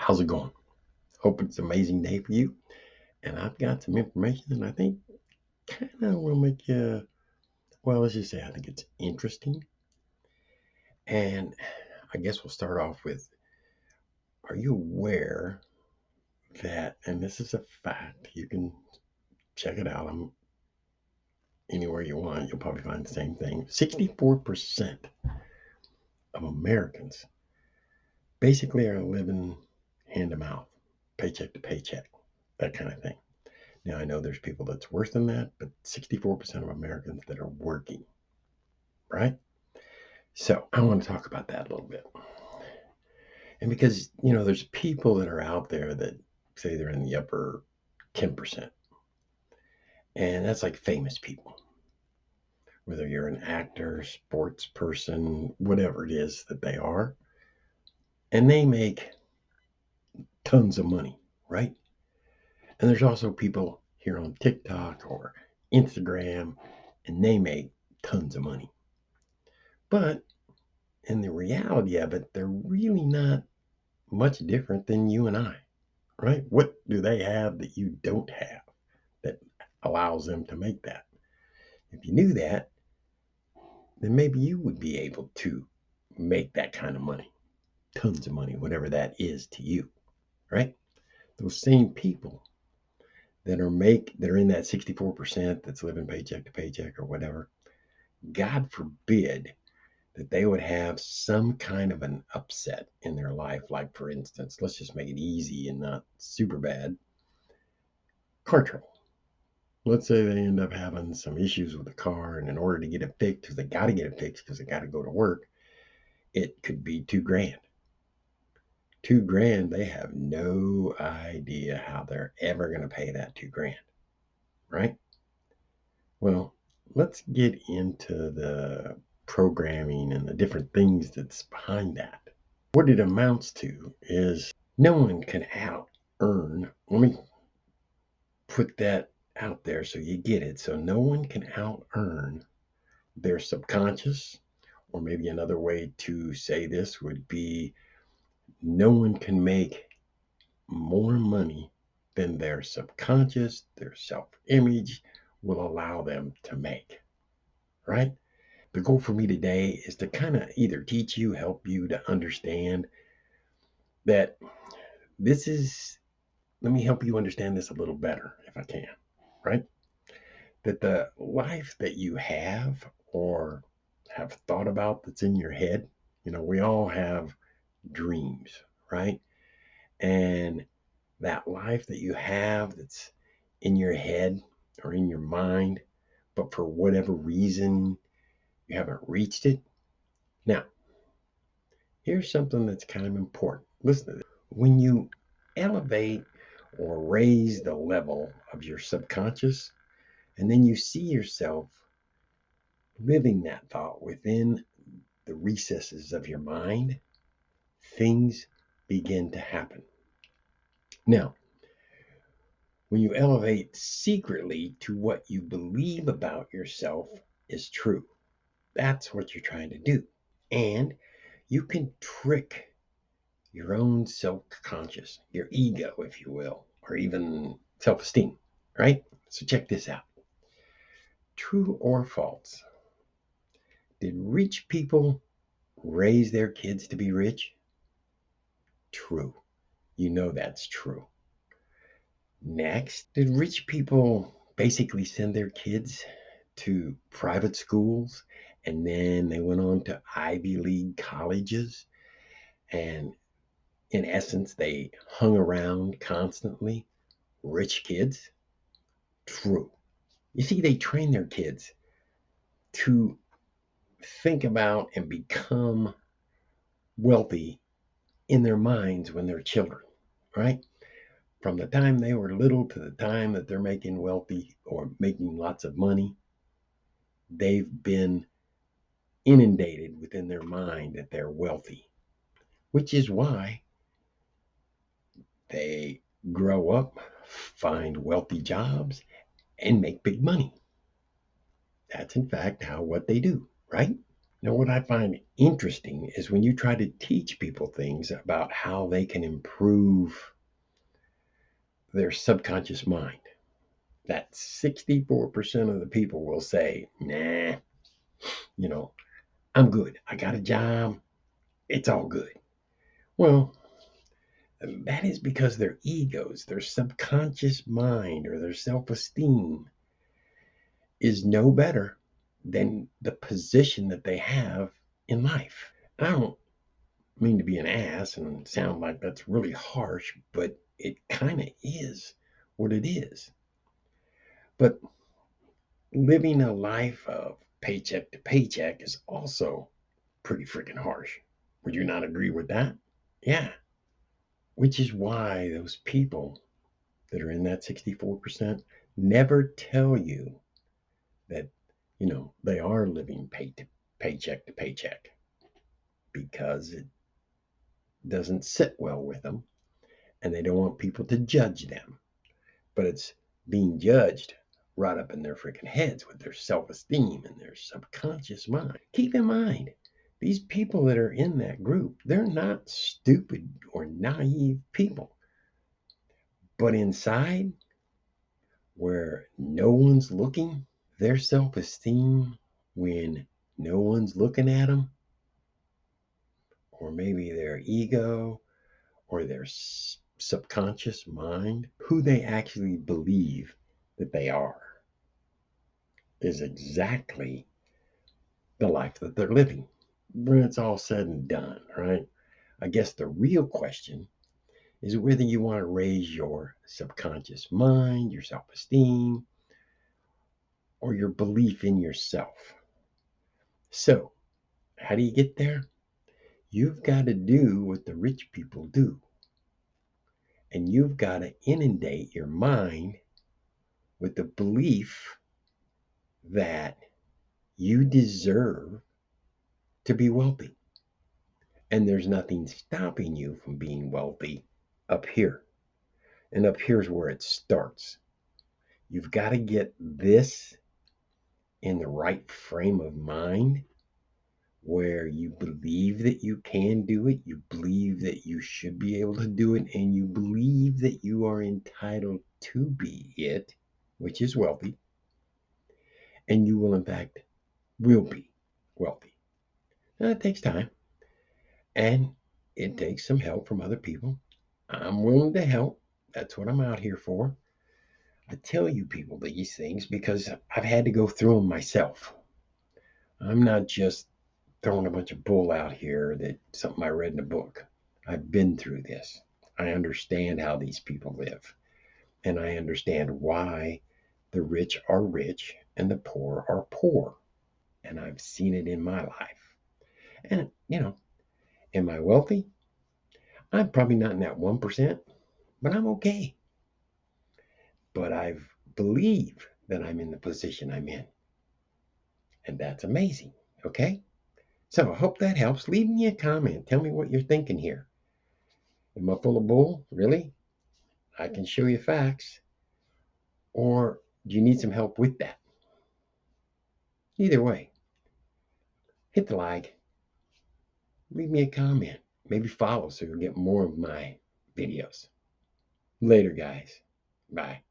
How's it going? Hope it's an amazing day for you. And I've got some information that I think kind of will make you, well, let's just say I think it's interesting. And I guess we'll start off with, are you aware that, and this is a fact, you can check it out. Anywhere you want, you'll probably find the same thing. 64% of Americans basically are living hand to mouth, paycheck to paycheck, that kind of thing. Now, I know there's people that's worse than that, but 64% of Americans that are working, right? So I want to talk about that a little bit. And because, there's people that are out there that say they're in the upper 10%. And that's like famous people, whether you're an actor, sports person, whatever it is that they are. And they make tons of money, right? And there's also people here on TikTok or Instagram, and they make tons of money. But in the reality of it, they're really not much different than you and I, right? What do they have that you don't have that allows them to make that? If you knew that, then maybe you would be able to make that kind of money, tons of money, whatever that is to you, right? Those same people that are in that 64% that's living paycheck to paycheck or whatever, God forbid that they would have some kind of an upset in their life. Like, for instance, let's just make it easy and not super bad. Car trouble. Let's say they end up having some issues with the car, and in order to get it fixed, because they got to get it fixed because they got to go to work, it could be 2 grand. 2 grand, they have no idea how they're ever going to pay that 2 grand, right? Well, let's get into the programming and the different things that's behind that. What it amounts to is no one can out earn. Let me put that out there so you get it. So no one can out earn their subconscious, or maybe another way to say this would be no one can make more money than their subconscious, their self image will allow them to make, right? The goal for me today is to kind of either teach you, help you to understand that this is, let me help you understand this a little better if I can, right? That the life that you have or have thought about that's in your head, we all have dreams, right? And that life that you have that's in your head or in your mind, but for whatever reason you haven't reached it. Now, here's something that's kind of important. Listen to this. When you elevate or raise the level of your subconscious, and then you see yourself living that thought within the recesses of your mind, things begin to happen. Now, when you elevate secretly to what you believe about yourself is true, that's what you're trying to do. And you can trick your own self conscious, your ego, if you will, or even self esteem, right? So check this out. True or false? Did rich people raise their kids to be rich? True. You know that's true. Next, did rich people basically send their kids to private schools and then they went on to Ivy League colleges? And in essence, they hung around constantly rich kids? True. You see, they train their kids to think about and become wealthy in their minds when they're children, right? From the time they were little to the time that they're making wealthy or making lots of money, they've been inundated within their mind that they're wealthy, which is why they grow up, find wealthy jobs, and make big money. That's in fact what they do, right? Now, what I find interesting is when you try to teach people things about how they can improve their subconscious mind, that 64% of the people will say, nah, you know, I'm good. I got a job. It's all good. Well, that is because their egos, their subconscious mind, or their self esteem is no better than the position that they have in life. I don't mean to be an ass and sound like that's really harsh, but it kind of is what it is. But living a life of paycheck to paycheck is also pretty freaking harsh. Would you not agree with that? Yeah. Which is why those people that are in that 64% never tell you that, they are living paycheck to paycheck because it doesn't sit well with them and they don't want people to judge them. But it's being judged right up in their freaking heads with their self esteem and their subconscious mind. Keep in mind, these people that are in that group, they're not stupid or naive people. But inside, where no one's looking, their self esteem, when no one's looking at them, or maybe their ego or their subconscious mind, who they actually believe that they are, is exactly the life that they're living. When it's all said and done, right? I guess the real question is whether you want to raise your subconscious mind, your self esteem, or your belief in yourself. So, how do you get there? You've got to do what the rich people do, and you've got to inundate your mind with the belief that you deserve to be wealthy. And there's nothing stopping you from being wealthy up here. And up here's where it starts. You've got to get this in the right frame of mind where you believe that you can do it, you believe that you should be able to do it, and you believe that you are entitled to be it, which is wealthy, and you will, in fact, will be wealthy. Now, it takes time, and it takes some help from other people. I'm willing to help. That's what I'm out here for. I tell you people these things because I've had to go through them myself. I'm not just throwing a bunch of bull out here that something I read in a book. I've been through this. I understand how these people live, and I understand why the rich are rich and the poor are poor. And I've seen it in my life. And, am I wealthy? I'm probably not in that 1%, but I'm okay. But I believe that I'm in the position I'm in. And that's amazing. Okay? So I hope that helps. Leave me a comment. Tell me what you're thinking here. Am I full of bull? Really? I can show you facts. Or do you need some help with that? Either way, hit the like, leave me a comment, maybe follow so you'll get more of my videos. Later, guys. Bye.